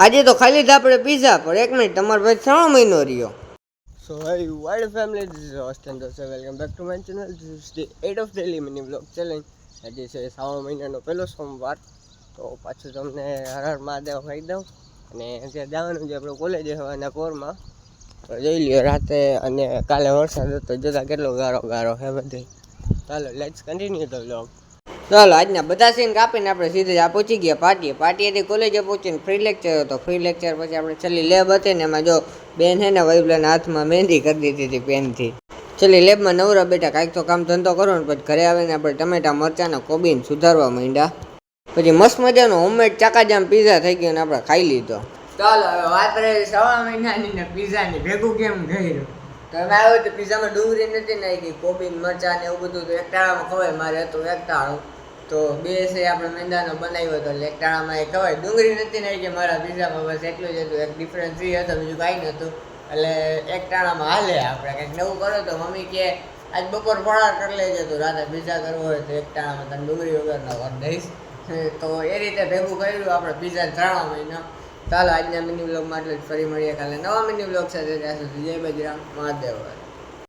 આજે તો ખાલી જ આપણે પીઝા પર 1 મિનિટ તમારો ભાઈ 3 મહિનો રહ્યો. So hey wild family, this is Austin Jose. Welcome back to my channel. This is the 8 of daily mini vlog challenge. આજે છે શ્રાવણ મહિનાનો પહેલો સોમવાર. તો પાછું તમને હર હર મહાદેવ કહી દઉં અને ત્યાં જવાનું છે આપણે કોલેજ હવાના પોરમાં. તો જોઈ લ્યો રાતે અને કાલે વરસાદ હતો જોતા કેટલો ગારો હે બધે. ચાલો લેટ્સ કન્ટિન્યુ ધ વ્લોગ. ચાલો આજના બધા સીન કાપીને આપણે સીધે આ પહોંચી ગયા પાર્ટીએથી કોલેજે પહોંચીને ફ્રી લેક્ચર હતો. ફ્રી લેક્ચર પછી આપણે છેલ્લી લેબ હતી ને એમાં જો બેન હે ને વૈબલાના હાથમાં મહેંદી કરી દીધી હતી પેનથી. છેલ્લી લેબમાં નવરા બેઠા કાંઈક તો કામ ધંધો કરો ને પછી ઘરે આવીને આપણે ટમેટા મરચાંના કોબીને સુધારવા માંડ્યા. પછી મસ્ત મજાનો હોમમેડ ચાકાજામ પીઝા થઈ ગયો ને આપણે ખાઈ લીધો. ચાલો હવે વાત રહી 3 મહિનાની ને પીઝાની ભેગું કેમ ગયું. તમે આવ્યો તો પીઝામાં ડુંગળી નથી નાખી, કોબી મરચાં ને એવું બધું તો એક ટાણામાં ખવાય. મારે હતું એક ટાણું તો બે છે આપણે મેંદાનો બનાવ્યો હતો એટલે એક ટાણામાં એ ખવાય. ડુંગળી નથી નાખી મારા પીઝામાં, બસ એટલું જ હતું. એક ડિફરન્સ એ હતો, બીજું કાંઈ નહોતું. એટલે એક ટાણામાં હાલે. આપણે કંઈક નવું કરો તો મમ્મી કે આજ બપોર ફરાર કરી લેજે, તો રાતે પીઝા કરવો હોય તો એક ટાણામાં તને ડુંગળી વગરનો કરી દઈશ. તો એ રીતે ભેગું કર્યું આપણે પીઝા 3 મહિના. ચાલો આજના મિની વ્લોગમાં એટલે જ ફરી મળીએ કાલે નવા મિની વ્લોગ સાથે. ત્યાં સુધી જય બજરંગ મહાદેવ.